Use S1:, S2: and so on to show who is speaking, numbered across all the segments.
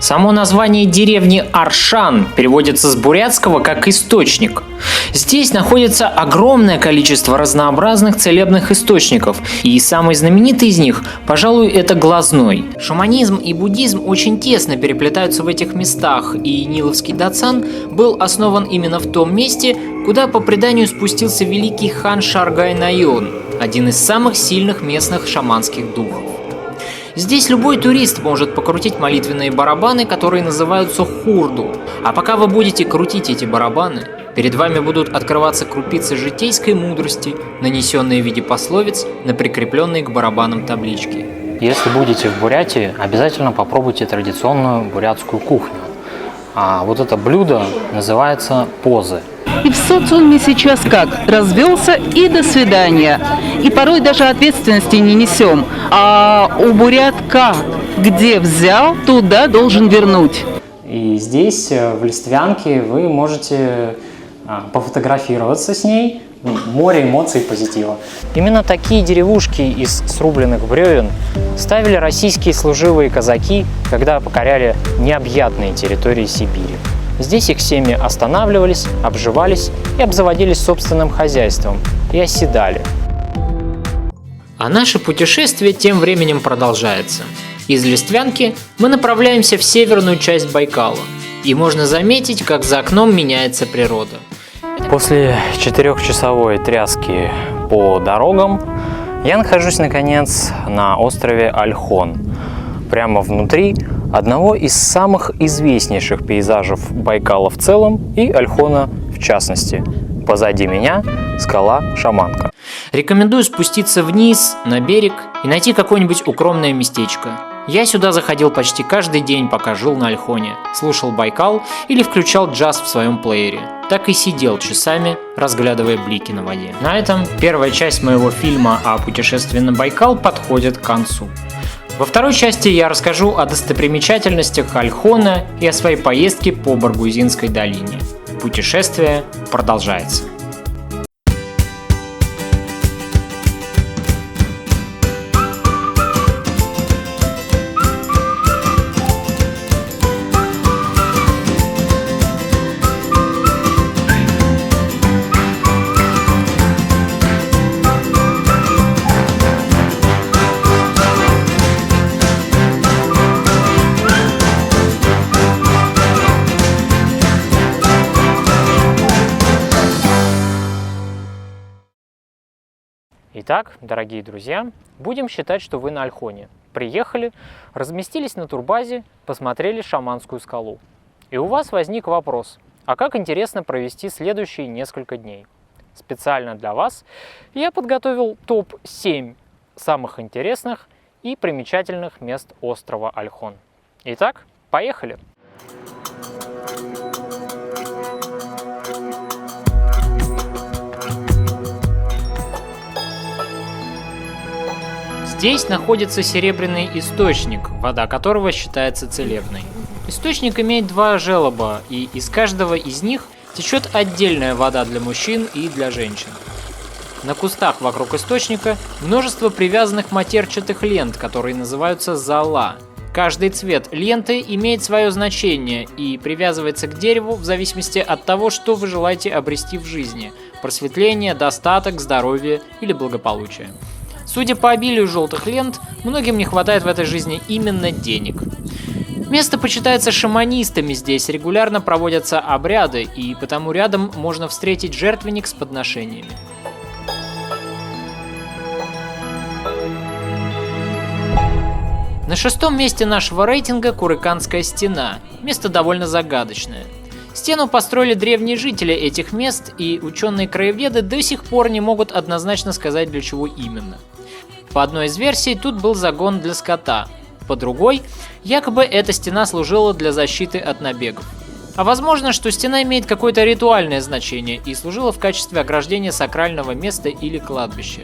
S1: Само название деревни Аршан переводится с бурятского как «источник». Здесь находится огромное количество разнообразных целебных источников, и самый знаменитый из них, пожалуй, это глазной. Шаманизм и буддизм очень тесно переплетаются в этих местах, и Ниловский Дацан был основан именно в том месте, куда по преданию спустился великий хан Шаргай-Найон, один из самых сильных местных шаманских духов. Здесь любой турист может покрутить молитвенные барабаны, которые называются хурду. А пока вы будете крутить эти барабаны, перед вами будут открываться крупицы житейской мудрости, нанесенные в виде пословиц на прикрепленные к барабанам таблички.
S2: Если будете в Бурятии, обязательно попробуйте традиционную бурятскую кухню. А вот это блюдо называется позы.
S3: И в социуме сейчас как? Развелся и до свидания. И порой даже ответственности не несем. А у бурят как? Где взял, туда должен вернуть.
S2: И здесь, в Листвянке, вы можете пофотографироваться с ней. Море эмоций и позитива. Именно такие деревушки из срубленных бревен ставили российские служивые казаки, когда покоряли необъятные территории Сибири. Здесь их семьи останавливались, обживались и обзаводились собственным хозяйством и оседали.
S1: А наше путешествие тем временем продолжается. Из Листвянки мы направляемся в северную часть Байкала, и можно заметить, как за окном меняется природа.
S2: После 4-часовой тряски по дорогам я нахожусь, наконец, на острове Ольхон, прямо внутри одного из самых известнейших пейзажей Байкала в целом и Ольхона в частности. Позади меня скала Шаманка.
S1: Рекомендую спуститься вниз, на берег и найти какое-нибудь укромное местечко. Я сюда заходил почти каждый день, пока жил на Ольхоне, слушал Байкал или включал джаз в своем плеере. Так и сидел часами, разглядывая блики на воде. На этом первая часть моего фильма о путешествии на Байкал подходит к концу. Во второй части я расскажу о достопримечательностях Ольхона и о своей поездке по Баргузинской долине. Путешествие продолжается.
S2: Итак, дорогие друзья, будем считать, что вы на Ольхоне. Приехали, разместились на турбазе, посмотрели Шаманскую скалу. И у вас возник вопрос, а как интересно провести следующие несколько дней? Специально для вас я подготовил топ-7 самых интересных и примечательных мест острова Ольхон. Итак, поехали!
S1: Здесь находится серебряный источник, вода которого считается целебной. Источник имеет два желоба, и из каждого из них течет отдельная вода для мужчин и для женщин. На кустах вокруг источника множество привязанных матерчатых лент, которые называются зола. Каждый цвет ленты имеет свое значение и привязывается к дереву в зависимости от того, что вы желаете обрести в жизни – просветление, достаток, здоровье или благополучие. Судя по обилию желтых лент, многим не хватает в этой жизни именно денег. Место почитается шаманистами, здесь регулярно проводятся обряды, и потому рядом можно встретить жертвенник с подношениями. На шестом месте нашего рейтинга Курыканская стена. Место довольно загадочное. Стену построили древние жители этих мест, и ученые-краеведы до сих пор не могут однозначно сказать, для чего именно. По одной из версий, тут был загон для скота. По другой, якобы эта стена служила для защиты от набегов. А возможно, что стена имеет какое-то ритуальное значение и служила в качестве ограждения сакрального места или кладбища.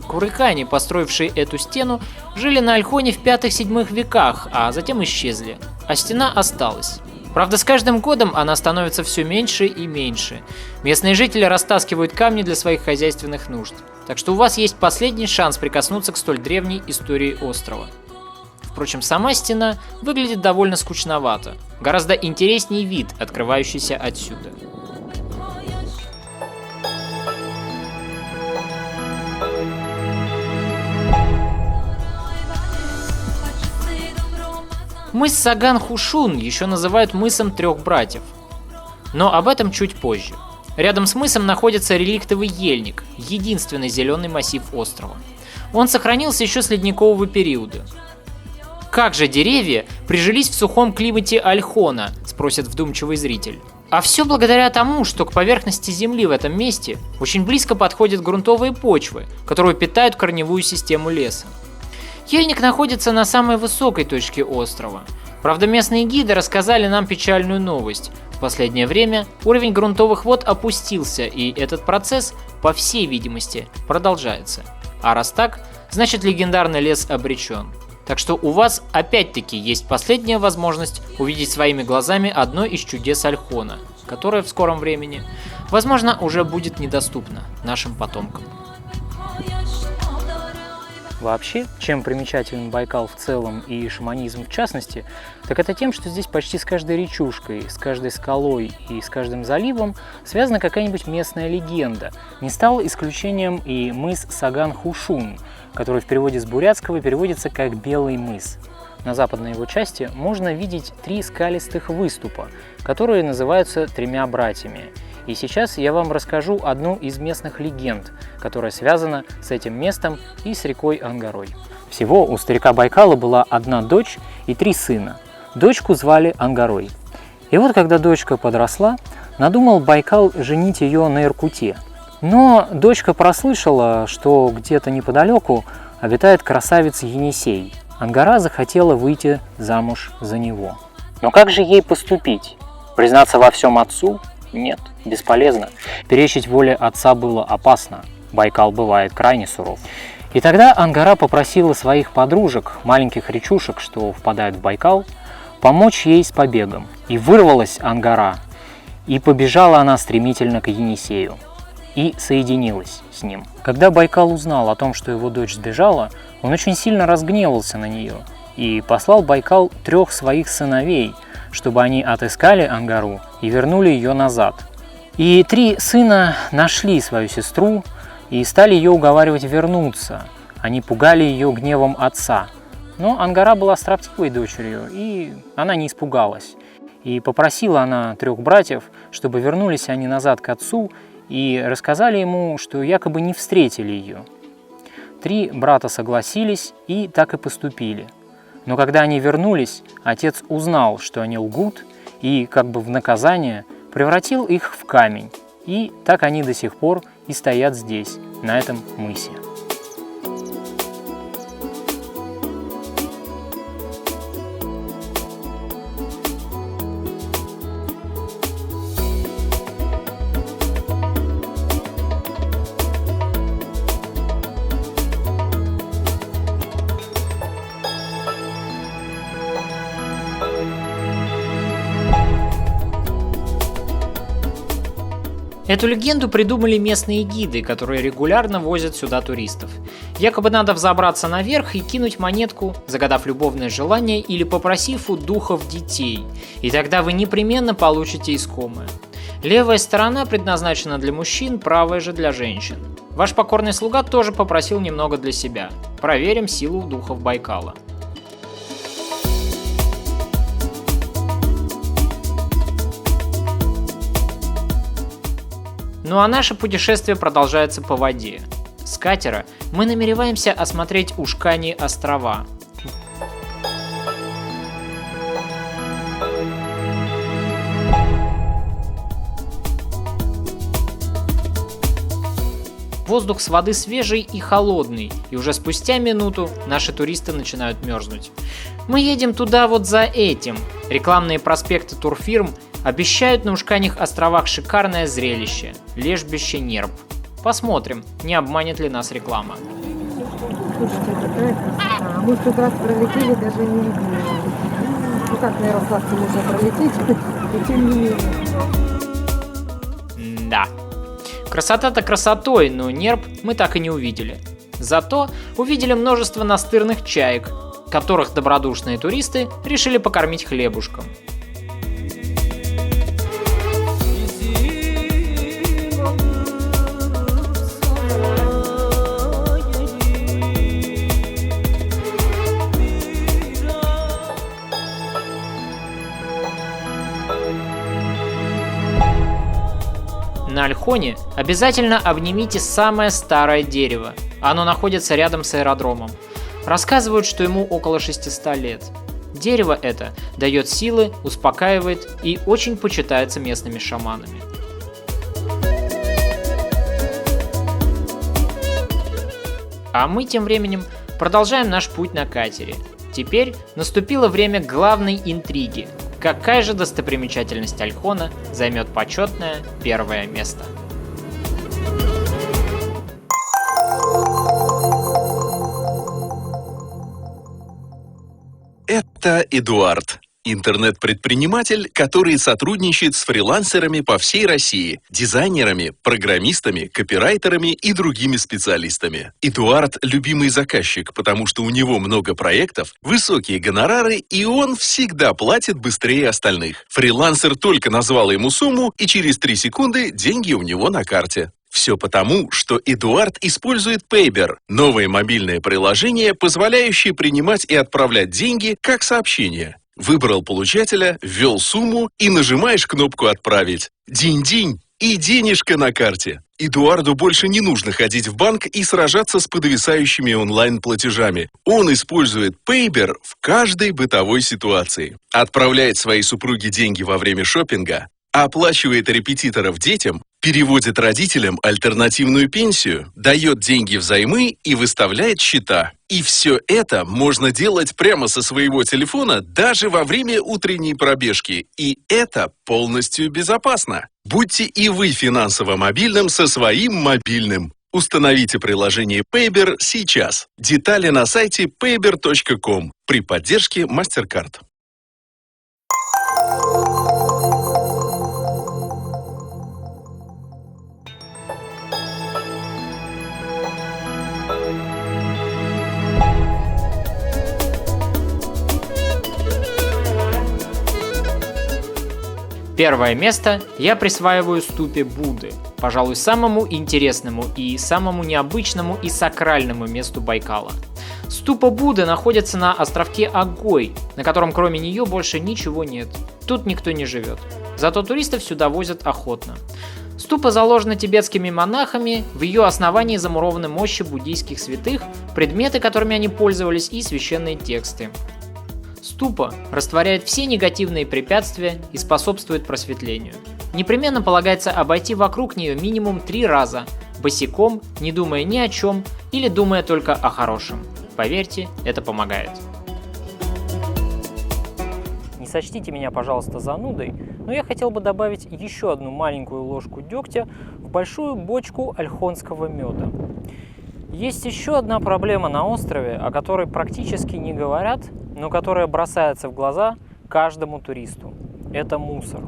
S1: Курыкане, построившие эту стену, жили на Ольхоне в 5-7 веках, а затем исчезли. А стена осталась. Правда, с каждым годом она становится все меньше и меньше. Местные жители растаскивают камни для своих хозяйственных нужд. Так что у вас есть последний шанс прикоснуться к столь древней истории острова. В Впрочем, сама стена выглядит довольно скучновато. Гораздо интереснее вид, открывающийся отсюда. Мыс Саган-Хушун еще называют мысом трех братьев, но об этом чуть позже. Рядом с мысом находится реликтовый ельник, единственный зеленый массив острова. Он сохранился еще с ледникового периода. Как же деревья прижились в сухом климате Ольхона, спросит вдумчивый зритель. А все благодаря тому, что к поверхности земли в этом месте очень близко подходят грунтовые почвы, которые питают корневую систему леса. Ельник находится на самой высокой точке острова. Правда, местные гиды рассказали нам печальную новость. В последнее время уровень грунтовых вод опустился, и этот процесс, по всей видимости, продолжается. А раз так, значит легендарный лес обречен. Так что у вас опять-таки есть последняя возможность увидеть своими глазами одно из чудес Ольхона, которое в скором времени, возможно, уже будет недоступно нашим потомкам.
S2: Вообще, чем примечателен Байкал в целом и шаманизм в частности, так это тем, что здесь почти с каждой речушкой, с каждой скалой и с каждым заливом связана какая-нибудь местная легенда. Не стал исключением и мыс Саган-Хушун, который в переводе с бурятского переводится как «белый мыс». На западной его части можно видеть 3 скалистых выступа, которые называются тремя братьями. И сейчас я вам расскажу одну из местных легенд, которая связана с этим местом и с рекой Ангарой. Всего у старика Байкала была одна дочь и 3 сына. Дочку звали Ангарой. И вот когда дочка подросла, надумал Байкал женить ее на Иркуте. Но дочка прослышала, что где-то неподалеку обитает красавец Енисей. Ангара захотела выйти замуж за него. Но как же ей поступить? Признаться во всем отцу? Нет, бесполезно. Перечить воле отца было опасно. Байкал бывает крайне суров. И тогда Ангара попросила своих подружек, маленьких речушек, что впадают в Байкал, помочь ей с побегом. И вырвалась Ангара, и побежала она стремительно к Енисею. И соединилась с ним. Когда Байкал узнал о том, что его дочь сбежала, он очень сильно разгневался на нее и послал Байкал 3 своих сыновей, чтобы они отыскали Ангару и вернули ее назад. И 3 сына нашли свою сестру и стали ее уговаривать вернуться. Они пугали ее гневом отца. Но Ангара была строптивой дочерью, и она не испугалась. И попросила она 3 братьев, чтобы вернулись они назад к отцу и рассказали ему, что якобы не встретили ее. 3 брата согласились и так и поступили. Но когда они вернулись, отец узнал, что они лгут, и как бы в наказание превратил их в камень. И так они до сих пор и стоят здесь, на этом мысе.
S1: Эту легенду придумали местные гиды, которые регулярно возят сюда туристов. Якобы надо взобраться наверх и кинуть монетку, загадав любовное желание или попросив у духов детей, и тогда вы непременно получите искомое. Левая сторона предназначена для мужчин, правая же для женщин. Ваш покорный слуга тоже попросил немного для себя. Проверим силу духов Байкала. Ну а наше путешествие продолжается по воде. С катера мы намереваемся осмотреть Ушкани острова. Воздух с воды свежий и холодный, и уже спустя минуту наши туристы начинают мерзнуть. Мы едем туда вот за этим. Рекламные проспекты турфирм обещают на Ушканих островах шикарное зрелище – лежбище Нерп. Посмотрим, не обманет ли нас реклама.
S4: Слушайте, какая красота. Мы в тот раз пролетели, даже не видели. Ну как на Ярославце можно пролететь, и тем не менее.
S1: Да. Красота-то красотой, но Нерп мы так и не увидели. Зато увидели множество настырных чаек, которых добродушные туристы решили покормить хлебушком. На Ольхоне обязательно обнимите самое старое дерево. Оно находится рядом с аэродромом. Рассказывают, что ему около 600 лет. Дерево это дает силы, успокаивает и очень почитается местными шаманами. А мы тем временем продолжаем наш путь на катере. Теперь наступило время главной интриги. Какая же достопримечательность Ольхона займет почетное первое место?
S5: Это Эдуард, интернет-предприниматель, который сотрудничает с фрилансерами по всей России, дизайнерами, программистами, копирайтерами и другими специалистами. Эдуард – любимый заказчик, потому что у него много проектов, высокие гонорары, и он всегда платит быстрее остальных. Фрилансер только назвал ему сумму, и через 3 секунды деньги у него на карте. Все потому, что Эдуард использует Payber – новое мобильное приложение, позволяющее принимать и отправлять деньги как сообщения. Выбрал получателя, ввел сумму и нажимаешь кнопку «Отправить». Динь-динь и денежка на карте. Эдуарду больше не нужно ходить в банк и сражаться с подвисающими онлайн-платежами. Он использует Payber в каждой бытовой ситуации. Отправляет своей супруге деньги во время шопинга, оплачивает репетиторов детям, переводит родителям альтернативную пенсию, дает деньги взаймы и выставляет счета. И все это можно делать прямо со своего телефона даже во время утренней пробежки. И это полностью безопасно. Будьте и вы финансово мобильным со своим мобильным. Установите приложение Payber сейчас. Детали на сайте payber.com при поддержке MasterCard.
S1: Первое место я присваиваю ступе Будды, пожалуй, самому интересному и самому необычному и сакральному месту Байкала. Ступа Будды находится на островке Агой, на котором кроме нее больше ничего нет. Тут никто не живет. Зато туристов сюда возят охотно. Ступа заложена тибетскими монахами, в ее основании замурованы мощи буддийских святых, предметы, которыми они пользовались, и священные тексты. Ступа растворяет все негативные препятствия и способствует просветлению. Непременно полагается обойти вокруг нее минимум 3 раза, босиком, не думая ни о чем или думая только о хорошем. Поверьте, это помогает.
S2: Не сочтите меня, пожалуйста, занудой, но я хотел бы добавить еще одну маленькую ложку дегтя в большую бочку ольхонского меда. Есть еще одна проблема на острове, о которой практически не говорят, но которая бросается в глаза каждому туристу. Это мусор.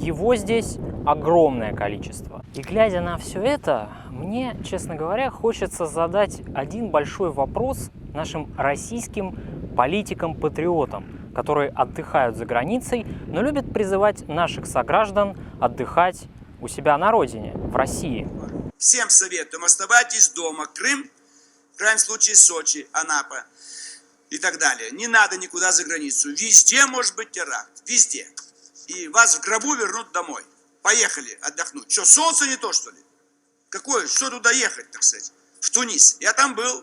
S2: Его здесь огромное количество. И глядя на все это, мне, честно говоря, хочется задать один большой вопрос нашим российским политикам-патриотам, которые отдыхают за границей, но любят призывать наших сограждан отдыхать у себя на родине, в России.
S6: Всем советуем, оставайтесь дома. Крым, в крайнем случае Сочи, Анапа и так далее. Не надо никуда за границу. Везде может быть теракт. Везде. И вас в гробу вернут домой. Поехали отдохнуть. Что, солнце не то, что ли? Какое? Что туда ехать, так сказать? В Тунис. Я там был.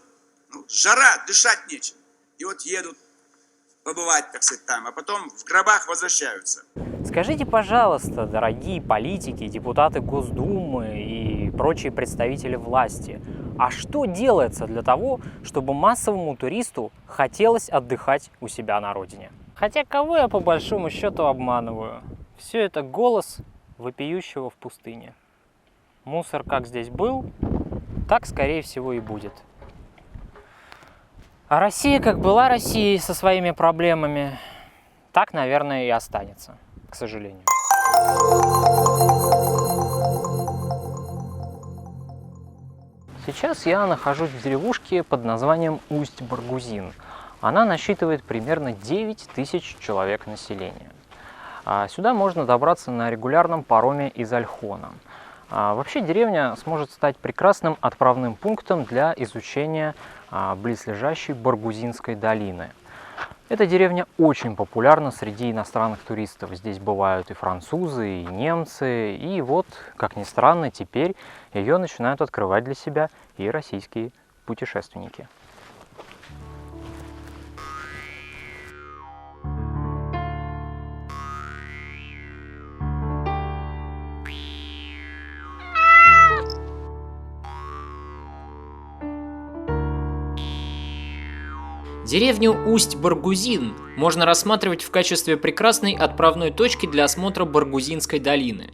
S6: Ну, жара, дышать нечем. И вот едут побывать, так сказать, там. А потом в гробах возвращаются.
S2: Скажите, пожалуйста, дорогие политики, депутаты Госдумы и прочие представители власти, а что делается для того, чтобы массовому туристу хотелось отдыхать у себя на родине? Хотя кого я по большому счету обманываю? Все это голос вопиющего в пустыне. Мусор как здесь был, так скорее всего и будет. А Россия как была Россией со своими проблемами, так, наверное, и останется, к сожалению. Сейчас я нахожусь в деревушке под названием Усть-Баргузин. Она насчитывает примерно 9 тысяч человек населения. Сюда можно добраться на регулярном пароме из Ольхона. Вообще деревня сможет стать прекрасным отправным пунктом для изучения близлежащей Баргузинской долины. Эта деревня очень популярна среди иностранных туристов. Здесь бывают и французы, и немцы, и вот, как ни странно, теперь ее начинают открывать для себя и российские путешественники.
S1: Деревню Усть-Баргузин можно рассматривать в качестве прекрасной отправной точки для осмотра Баргузинской долины.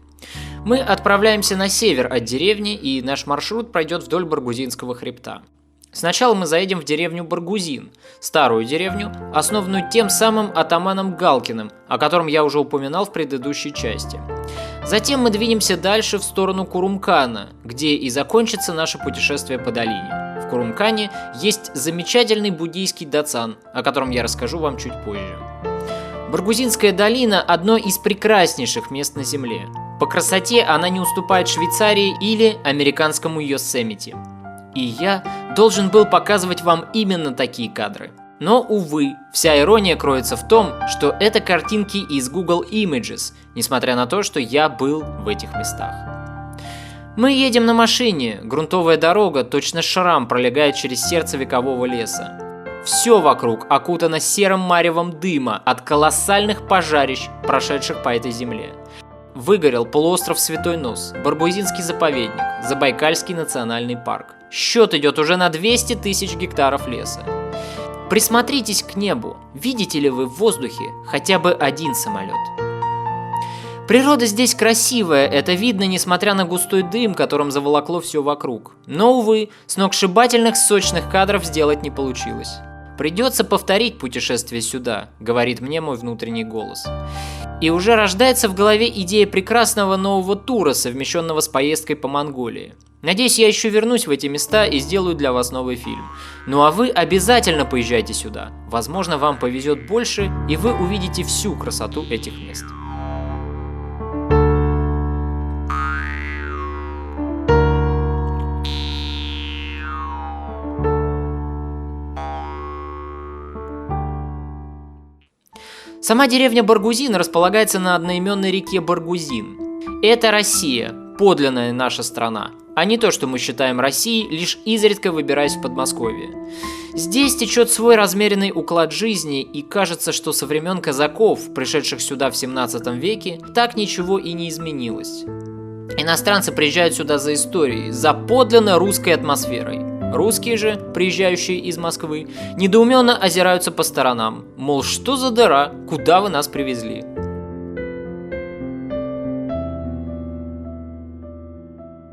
S1: Мы отправляемся на север от деревни, и наш маршрут пройдет вдоль Баргузинского хребта. Сначала мы заедем в деревню Баргузин, старую деревню, основанную тем самым атаманом Галкиным, о котором я уже упоминал в предыдущей части. Затем мы двинемся дальше в сторону Курумкана, где и закончится наше путешествие по долине. В Курумкане есть замечательный буддийский дацан, о котором я расскажу вам чуть позже. Баргузинская долина – одно из прекраснейших мест на Земле. По красоте она не уступает Швейцарии или американскому Йосемити. И я должен был показывать вам именно такие кадры. Но, увы, вся ирония кроется в том, что это картинки из Google Images, несмотря на то, что я был в этих местах. Мы едем на машине, грунтовая дорога, точно шрам, пролегает через сердце векового леса. Все вокруг окутано серым маревом дыма от колоссальных пожарищ, прошедших по этой земле. Выгорел полуостров Святой Нос, Баргузинский заповедник, Забайкальский национальный парк. Счет идет уже на 200 тысяч гектаров леса. Присмотритесь к небу, видите ли вы в воздухе хотя бы один самолет? Природа здесь красивая, это видно, несмотря на густой дым, которым заволокло все вокруг. Но, увы, сногсшибательных сочных кадров сделать не получилось. Придется повторить путешествие сюда, говорит мне мой внутренний голос. И уже рождается в голове идея прекрасного нового тура, совмещенного с поездкой по Монголии. Надеюсь, я еще вернусь в эти места и сделаю для вас новый фильм. Ну а вы обязательно поезжайте сюда. Возможно, вам повезет больше, и вы увидите всю красоту этих мест. Сама деревня Баргузин располагается на одноименной реке Баргузин. Это Россия, подлинная наша страна, а не то, что мы считаем Россией, лишь изредка выбираясь в Подмосковье. Здесь течет свой размеренный уклад жизни, и кажется, что со времен казаков, пришедших сюда в 17 веке, так ничего и не изменилось. Иностранцы приезжают сюда за историей, за подлинно русской атмосферой. Русские же, приезжающие из Москвы, недоуменно озираются по сторонам, мол, что за дыра, куда вы нас привезли?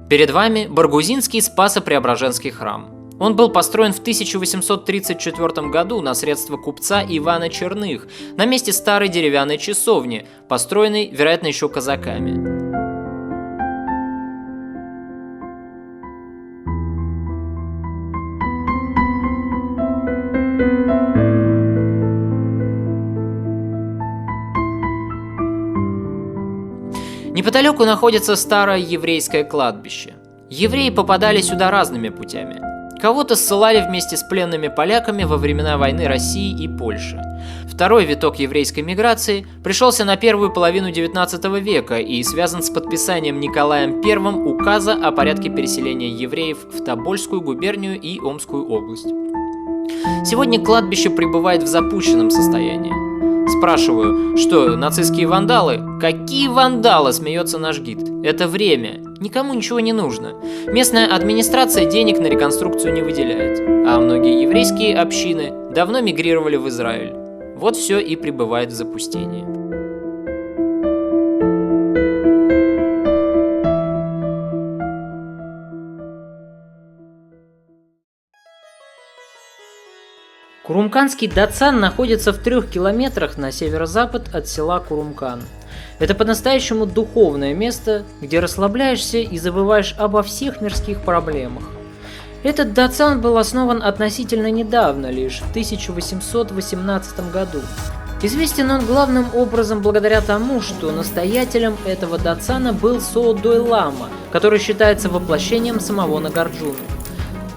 S1: Перед вами Баргузинский Спасо-Преображенский храм. Он был построен в 1834 году на средства купца Ивана Черных на месте старой деревянной часовни, построенной, вероятно, еще казаками. Неподалеку находится старое еврейское кладбище. Евреи попадали сюда разными путями. Кого-то ссылали вместе с пленными поляками во времена войны России и Польши. Второй виток еврейской миграции пришелся на первую половину XIX века и связан с подписанием Николаем I указа о порядке переселения евреев в Тобольскую губернию и Омскую область. Сегодня кладбище пребывает в запущенном состоянии. Спрашиваю, что, нацистские вандалы? Какие вандалы, смеется наш гид? Это время. Никому ничего не нужно. Местная администрация денег на реконструкцию не выделяет. А многие еврейские общины давно мигрировали в Израиль. Вот все и пребывает в запустении. Курумканский дацан находится в 3 километрах на северо-запад от села Курумкан. Это по-настоящему духовное место, где расслабляешься и забываешь обо всех мирских проблемах. Этот дацан был основан относительно недавно, лишь в 1818 году. Известен он главным образом благодаря тому, что настоятелем этого дацана был Соодой Лама, который считается воплощением самого Нагарджуны.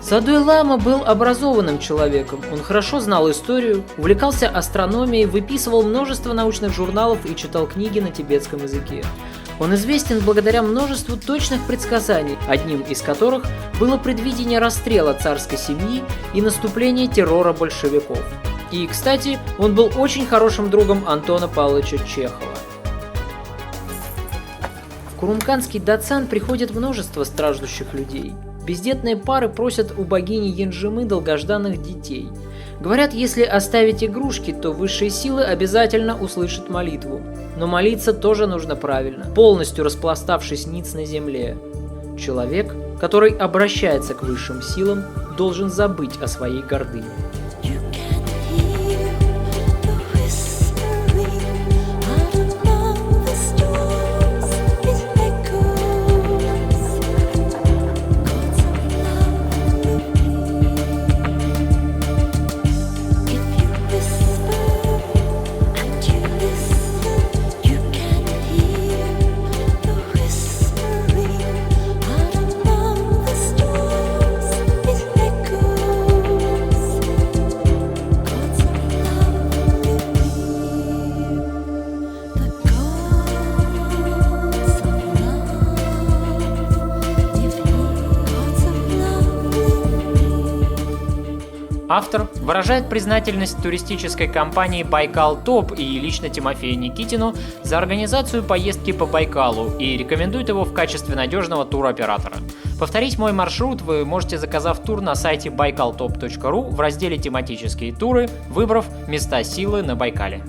S1: Соодой Лама был образованным человеком, он хорошо знал историю, увлекался астрономией, выписывал множество научных журналов и читал книги на тибетском языке. Он известен благодаря множеству точных предсказаний, одним из которых было предвидение расстрела царской семьи и наступления террора большевиков. И, кстати, он был очень хорошим другом Антона Павловича Чехова. В Курумканский дацан приходит множество страждущих людей. Бездетные пары просят у богини Янжимы долгожданных детей. Говорят, если оставить игрушки, то высшие силы обязательно услышат молитву. Но молиться тоже нужно правильно, полностью распластавшись ниц на земле. Человек, который обращается к высшим силам, должен забыть о своей гордыне.
S2: Автор выражает признательность туристической компании «Байкал Топ» и лично Тимофею Никитину за организацию поездки по Байкалу и рекомендует его в качестве надежного туроператора. Повторить мой маршрут вы можете, заказав тур на сайте baikaltop.ru в разделе «Тематические туры», выбрав места силы на Байкале.